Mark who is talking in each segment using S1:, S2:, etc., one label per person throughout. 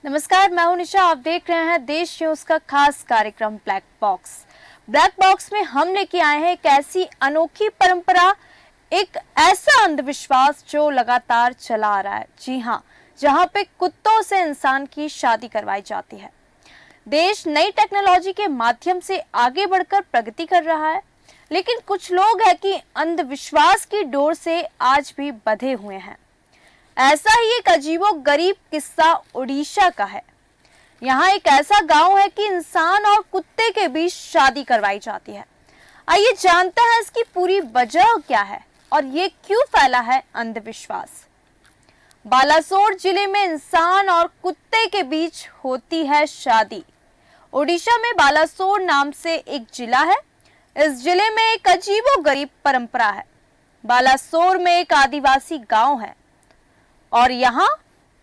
S1: नमस्कार, मैं हूं निशा। आप देख रहे हैं देश न्यूज का खास कार्यक्रम ब्लैक बॉक्स। ब्लैक बॉक्स में हम लेके आए हैं एक ऐसी अनोखी परंपरा, एक ऐसा अंधविश्वास जो लगातार चला आ रहा है। जी हाँ, जहां पे कुत्तों से इंसान की शादी करवाई जाती है। देश नई टेक्नोलॉजी के माध्यम से आगे बढ़कर प्रगति कर रहा है, लेकिन कुछ लोग हैं कि अंधविश्वास की डोर से आज भी बंधे हुए हैं। ऐसा ही एक अजीबो गरीब किस्सा उड़ीसा का है। यहाँ एक ऐसा गांव है कि इंसान और कुत्ते के बीच शादी करवाई जाती है। आइए जानते हैं इसकी पूरी वजह क्या है और ये क्यों फैला है अंधविश्वास। बालासोर जिले में इंसान और कुत्ते के बीच होती है शादी। ओडिशा में बालासोर नाम से एक जिला है। इस जिले में एक अजीबो गरीब परंपरा है। बालासोर में एक आदिवासी गांव है और यहाँ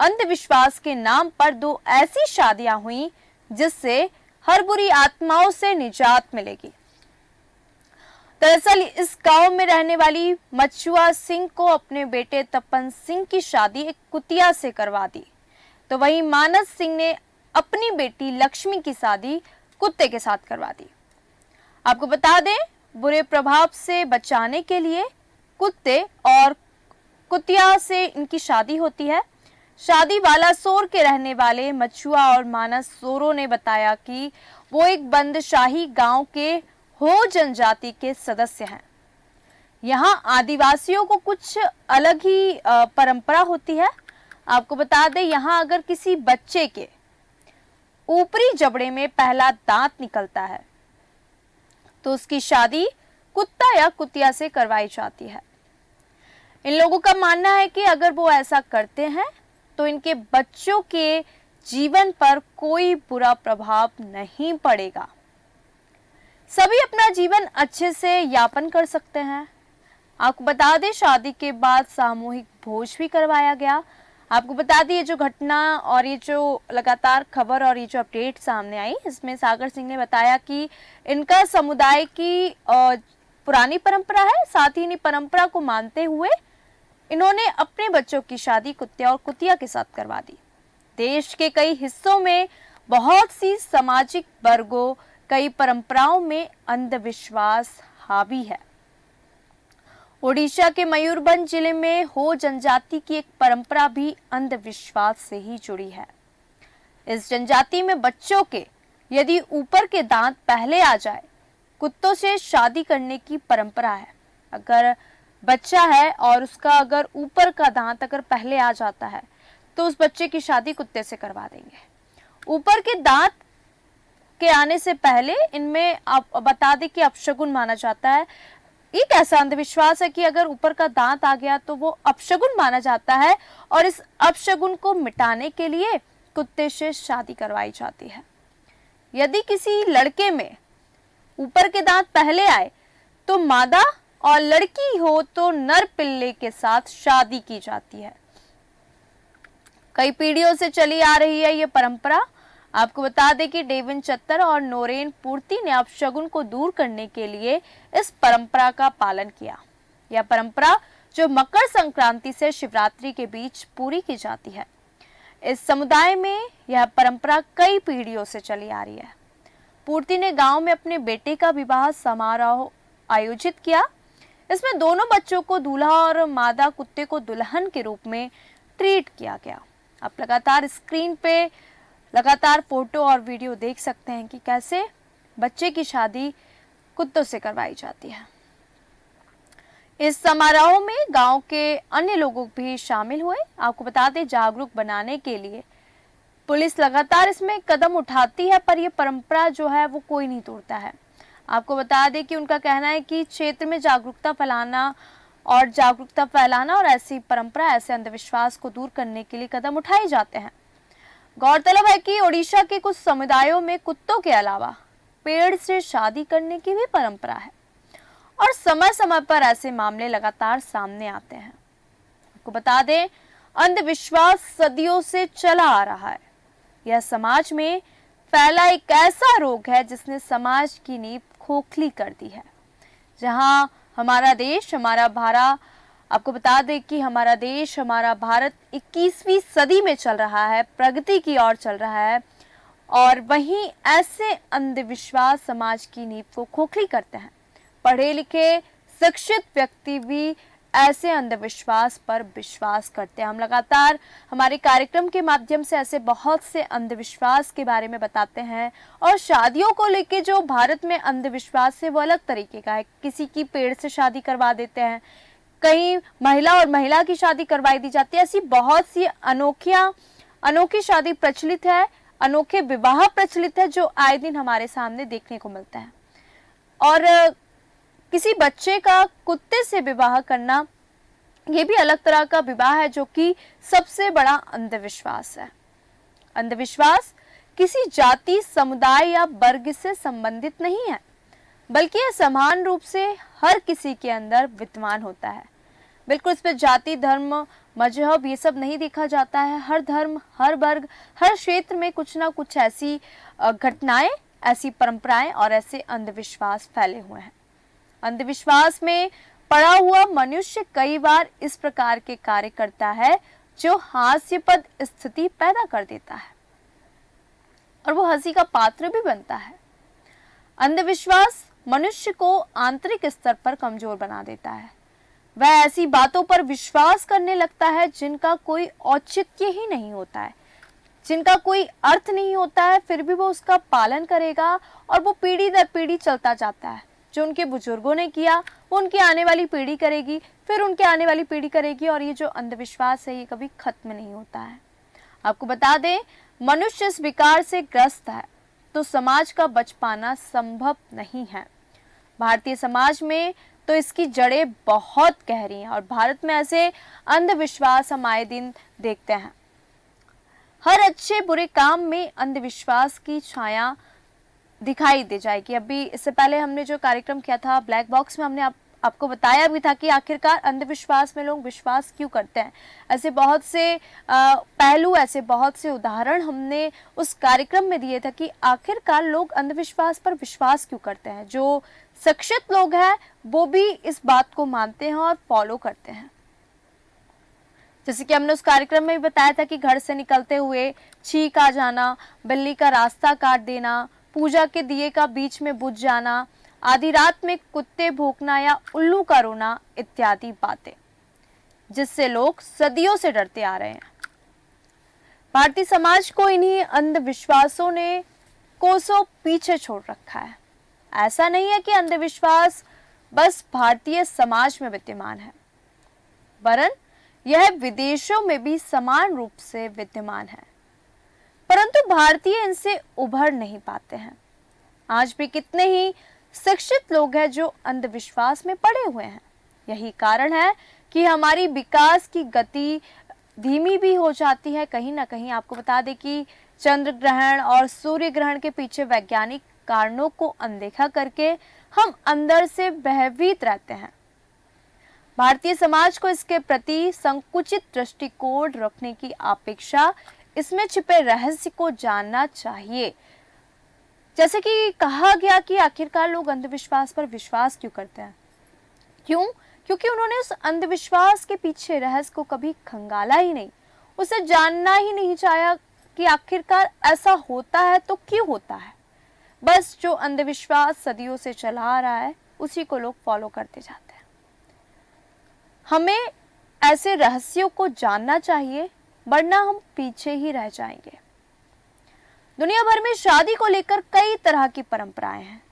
S1: अंधविश्वास के नाम पर दो ऐसी शादियां हुई जिससे हर बुरी आत्माओं से निजात मिलेगी। दरअसल इस गांव में रहने वाली मचुआ सिंह को अपने बेटे तपन सिंह की शादी एक कुतिया से करवा दी, तो वहीं मानस सिंह ने अपनी बेटी लक्ष्मी की शादी कुत्ते के साथ करवा दी। आपको बता दें, बुरे प्रभाव से बचाने के लिए कुत्ते और कुतिया से इनकी शादी होती है। शादी बालासोर के रहने वाले मचुआ और मानस सोरो ने बताया कि वो एक बंदशाही गांव के हो जनजाति के सदस्य हैं। यहाँ आदिवासियों को कुछ अलग ही परंपरा होती है। आपको बता दें, यहाँ अगर किसी बच्चे के ऊपरी जबड़े में पहला दांत निकलता है तो उसकी शादी कुत्ता या कुतिया से करवाई जाती है। इन लोगों का मानना है कि अगर वो ऐसा करते हैं तो इनके बच्चों के जीवन पर कोई बुरा प्रभाव नहीं पड़ेगा। सभी अपना जीवन अच्छे से यापन कर सकते हैं। आपको बता दें, शादी के बाद सामूहिक भोज भी करवाया गया। आपको बता दें, ये जो घटना और ये जो लगातार खबर और ये जो अपडेट सामने आई, इसमें सागर सिंह ने बताया कि इनका समुदाय की पुरानी परंपरा है। साथ ही इन्हीं परंपरा को मानते हुए इन्होंने अपने बच्चों की शादी कुत्ते और कुतिया के साथ करवा दी। देश के कई हिस्सों में बहुत सी सामाजिक वर्गों, कई परंपराओं में अंधविश्वास हावी है। ओडिशा के मयूरभंज जिले में हो जनजाति की एक परंपरा भी अंधविश्वास से ही जुड़ी है। इस जनजाति में बच्चों के यदि ऊपर के दांत पहले आ जाए, कुत्तों से शादी करने की परंपरा है। अगर बच्चा है और उसका अगर ऊपर का दांत अगर पहले आ जाता है तो उस बच्चे की शादी कुत्ते से करवा देंगे। ऊपर के दांत के आने से पहले इनमें आप बता दें कि अपशगुन माना जाता है। एक ऐसा अंधविश्वास है कि अगर ऊपर का दांत आ गया तो वो अपशगुन माना जाता है और इस अपशगुन को मिटाने के लिए कुत्ते से शादी करवाई जाती है। यदि किसी लड़के में ऊपर के दांत पहले आए तो मादा और लड़की हो तो नर पिल्ले के साथ शादी की जाती है। कई पीढ़ियों से चली आ रही है ये परंपरा। आपको बता दें कि डेविन चत्तर और नोरेन पूर्ति ने अपशगुन को दूर करने के लिए इस परंपरा का पालन किया। यह परंपरा जो मकर संक्रांति से शिवरात्रि के बीच पूरी की जाती है। इस समुदाय में यह परंपरा कई पीढ़ियों से चली आ रही है। पूर्ति ने गांव में अपने बेटे का विवाह समारोह आयोजित किया। इसमें दोनों बच्चों को दूल्हा और मादा कुत्ते को दुल्हन के रूप में ट्रीट किया गया। आप लगातार स्क्रीन पे लगातार फोटो और वीडियो देख सकते हैं कि कैसे बच्चे की शादी कुत्तों से करवाई जाती है। इस समारोह में गांव के अन्य लोग भी शामिल हुए। आपको बता दें, जागरूक बनाने के लिए पुलिस लगातार इसमें कदम उठाती है, पर यह परंपरा जो है वो कोई नहीं तोड़ता है। आपको बता दें कि उनका कहना है कि क्षेत्र में जागरूकता फैलाना और ऐसी परंपरा, ऐसे अंधविश्वास को दूर करने के लिए कदम उठाए जाते हैं। गौरतलब है कि ओडिशा के कुछ समुदायों में कुत्तों के अलावा पेड़ से शादी करने की भी परंपरा है और समय समय पर ऐसे मामले लगातार सामने आते हैं। आपको बता दें, अंधविश्वास सदियों से चला आ रहा है। यह समाज में फैला एक ऐसा रोग है जिसने समाज की नींव खोखली कर दी है। जहां हमारा देश, हमारा आपको बता दें कि हमारा देश, हमारा भारत 21वीं सदी में चल रहा है, प्रगति की ओर चल रहा है, और वहीं ऐसे अंधविश्वास समाज की नींव को खोखली करते हैं। पढ़े लिखे शिक्षित व्यक्ति भी ऐसे अंधविश्वास पर विश्वास करते हैं। हम लगातार हमारे कार्यक्रम के माध्यम से ऐसे बहुत से अंधविश्वास के बारे में बताते हैं, और शादियों को लेके जो भारत में अंधविश्वास है वो अलग तरीके का है। किसी की पेड़ से शादी करवा देते हैं, कहीं महिला और महिला की शादी करवाई दी जाती है। ऐसी बहुत सी अनोखी शादी प्रचलित है, अनोखे विवाह प्रचलित है, जो आए दिन हमारे सामने देखने को मिलता है। और किसी बच्चे का कुत्ते से विवाह करना, ये भी अलग तरह का विवाह है, जो कि सबसे बड़ा अंधविश्वास है। अंधविश्वास किसी जाति, समुदाय या वर्ग से संबंधित नहीं है, बल्कि यह समान रूप से हर किसी के अंदर विद्यमान होता है। बिल्कुल इस पर जाति, धर्म, मजहब ये सब नहीं देखा जाता है। हर धर्म, हर वर्ग, हर क्षेत्र में कुछ ना कुछ ऐसी घटनाएं, ऐसी परंपराएं और ऐसे अंधविश्वास फैले हुए हैं। अंधविश्वास में पड़ा हुआ मनुष्य कई बार इस प्रकार के कार्य करता है जो हास्यास्पद स्थिति पैदा कर देता है, और वो हंसी का पात्र भी बनता है। अंधविश्वास मनुष्य को आंतरिक स्तर पर कमजोर बना देता है। वह ऐसी बातों पर विश्वास करने लगता है जिनका कोई औचित्य ही नहीं होता है, जिनका कोई अर्थ नहीं होता है, फिर भी वो उसका पालन करेगा, और वो पीढ़ी दर पीढ़ी चलता जाता है। जो उनके बुजुर्गों ने किया वो उनकी आने वाली पीढ़ी करेगी, फिर उनके आने वाली पीढ़ी करेगी, और ये जो अंधविश्वास है ये कभी खत्म नहीं होता है। आपको बता दें, मनुष्य इस विकार से ग्रस्त है तो समाज का बच पाना संभव नहीं है। भारतीय समाज में तो इसकी जड़ें बहुत गहरी हैं, और भारत में ऐसे अंधविश्वास हम आए दिन देखते हैं। हर अच्छे बुरे काम में अंधविश्वास की छाया दिखाई दे जाएगी। अभी इससे पहले हमने जो कार्यक्रम किया था ब्लैक बॉक्स में, हमने आपको बताया भी था कि आखिरकार अंधविश्वास में लोग विश्वास क्यों करते हैं। ऐसे बहुत से पहलू, ऐसे बहुत से उदाहरण हमने उस कार्यक्रम में दिए थे कि आखिरकार लोग अंधविश्वास पर विश्वास क्यों करते हैं। जो शिक्षित लोग हैं वो भी इस बात को मानते हैं और फॉलो करते हैं। जैसे कि हमने उस कार्यक्रम में भी बताया था कि घर से निकलते हुए छींक आ जाना, बिल्ली का रास्ता काट देना, पूजा के दिए का बीच में बुझ जाना, आधी रात में कुत्ते भौंकना या उल्लू का रोना इत्यादि बातें, जिससे लोग सदियों से डरते आ रहे हैं। भारतीय समाज को इन्हीं अंधविश्वासों ने कोसों पीछे छोड़ रखा है। ऐसा नहीं है कि अंधविश्वास बस भारतीय समाज में विद्यमान है, वरन यह विदेशों में भी समान रूप से विद्यमान है, परंतु भारतीय इनसे उभर नहीं पाते हैं। आज भी कितने ही शिक्षित लोग हैं जो अंधविश्वास में पड़े हुए हैं। यही कारण है कि हमारी विकास की गति धीमी भी हो जाती है। कहीं ना कहीं आपको बता दें कि चंद्र ग्रहण और सूर्य ग्रहण के पीछे वैज्ञानिक कारणों को अनदेखा करके हम अंदर से भयभीत रहते हैं। भारतीय समाज को इसके प्रति संकुचित दृष्टिकोण रखने की अपेक्षा इसमें छिपे रहस्य को जानना चाहिए। जैसे कि कहा गया कि आखिरकार लोग अंधविश्वास पर विश्वास क्यों करते हैं? क्योंकि उन्होंने उस अंधविश्वास के पीछे रहस्य को कभी खंगाला ही नहीं, उसे जानना ही नहीं चाहा कि आखिरकार ऐसा होता है तो क्यों होता है। बस जो अंधविश्वास सदियों से चला आ रहा है उसी को लोग फॉलो करते जाते हैं। हमें ऐसे रहस्यों को जानना चाहिए, वरना हम पीछे ही रह जाएंगे। दुनिया भर में शादी को लेकर कई तरह की परंपराएं हैं।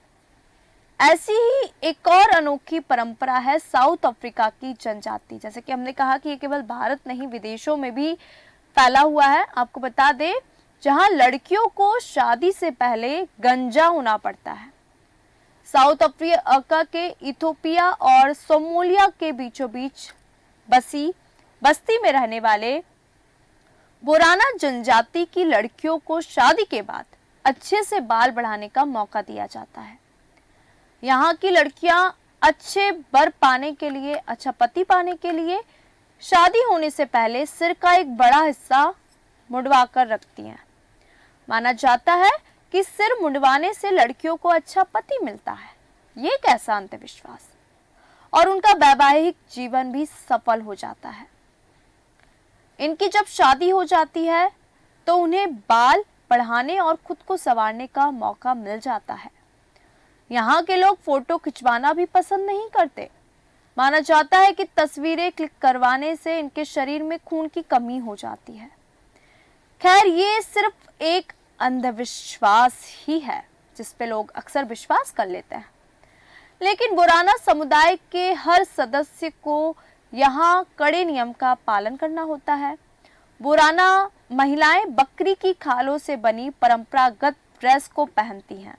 S1: ऐसी ही एक और अनोखी परंपरा है साउथ अफ्रीका की जनजाति। जैसे कि हमने कहा कि ये केवल भारत नहीं, विदेशों में भी फैला हुआ है। आपको बता दें, जहां लड़कियों को शादी से पहले गंजा होना पड़ता है। साउथ अफ्रीका के इथियोपिया और सोमालिया के बीचों बीच बस्ती में रहने वाले बोराना जनजाति की लड़कियों को शादी के बाद अच्छे से बाल बढ़ाने का मौका दिया जाता है। यहाँ की लड़कियां अच्छे वर पाने के लिए, अच्छा पति पाने के लिए शादी होने से पहले सिर का एक बड़ा हिस्सा मुंडवा कर रखती हैं। माना जाता है कि सिर मुंडवाने से लड़कियों को अच्छा पति मिलता है। ये कैसा अंधविश्वास! और उनका वैवाहिक जीवन भी सफल हो जाता है। इनकी जब शादी हो जाती है तो उन्हें बाल बढ़ाने और खुद को संवारने का मौका मिल जाता है। यहाँ के लोग फोटो खिंचवाना भी पसंद नहीं करते। माना जाता है कि तस्वीरें क्लिक करवाने से इनके शरीर में खून की कमी हो जाती है। खैर, ये सिर्फ एक अंधविश्वास ही है जिस पे लोग अक्सर विश्वास कर लेते हैं, लेकिन बोराना समुदाय के हर सदस्य को यहाँ कड़े नियम का पालन करना होता है। बोराना महिलाएं बकरी की खालों से बनी परंपरागत ड्रेस को पहनती हैं।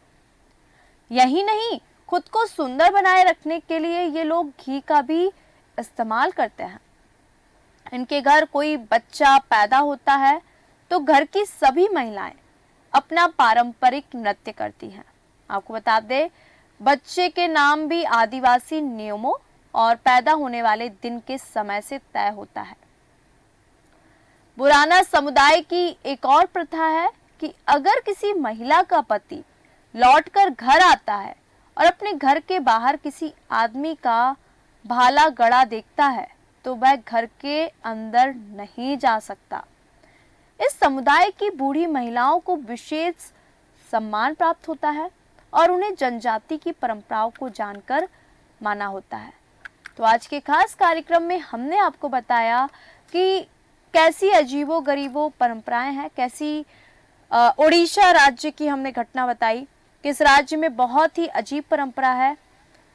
S1: यही नहीं, खुद को सुंदर बनाए रखने के लिए ये लोग घी का भी इस्तेमाल करते हैं। इनके घर कोई बच्चा पैदा होता है तो घर की सभी महिलाएं अपना पारंपरिक नृत्य करती हैं। आपको बता दें, बच्चे के नाम भी आदिवासी नियमों और पैदा होने वाले दिन के समय से तय होता है। बोराना समुदाय की एक और प्रथा है कि अगर किसी महिला का पति लौटकर घर आता है और अपने घर के बाहर किसी आदमी का भाला गड़ा देखता है तो वह घर के अंदर नहीं जा सकता। इस समुदाय की बूढ़ी महिलाओं को विशेष सम्मान प्राप्त होता है और उन्हें जनजाति की परंपराओं को जानकर माना होता है। तो आज के खास कार्यक्रम में हमने आपको बताया कि कैसी अजीबो-गरीबो परंपराएं हैं, कैसी ओडिशा राज्य की हमने घटना बताई कि इस राज्य में बहुत ही अजीब परंपरा है।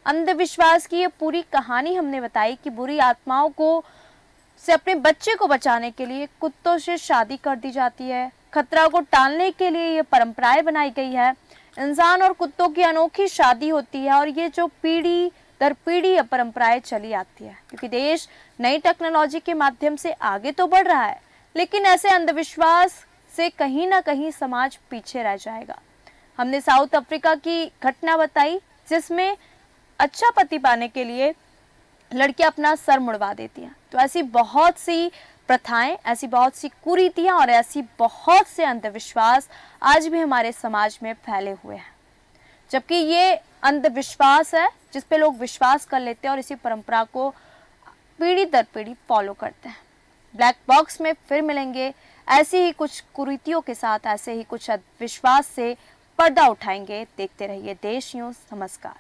S1: अंधविश्वास की ये पूरी कहानी हमने बताई कि बुरी आत्माओं को से अपने बच्चे को बचाने के लिए कुत्तों से शादी कर दी जाती है। खतरा को टालने के लिए ये परंपराएं बनाई गई है। इंसान और कुत्तों की अनोखी शादी होती है और ये जो पीढ़ी दर पीढ़ी ये परंपराएं चली आती है, क्योंकि देश नई टेक्नोलॉजी के माध्यम से आगे तो बढ़ रहा है, लेकिन ऐसे अंधविश्वास से कहीं ना कहीं समाज पीछे रह जाएगा। हमने साउथ अफ्रीका की घटना बताई जिसमें अच्छा पति पाने के लिए लड़कियां अपना सर मुड़वा देती हैं। तो ऐसी बहुत सी प्रथाएं, ऐसी बहुत सी कुरीतियां और ऐसी बहुत से अंधविश्वास आज भी हमारे समाज में फैले हुए हैं, जबकि ये अंधविश्वास है जिस पे लोग विश्वास कर लेते हैं और इसी परंपरा को पीढ़ी दर पीढ़ी फॉलो करते हैं। ब्लैक बॉक्स में फिर मिलेंगे ऐसी ही कुछ कुरीतियों के साथ, ऐसे ही कुछ विश्वास से पर्दा उठाएंगे। देखते रहिए देश न्यूज़। नमस्कार।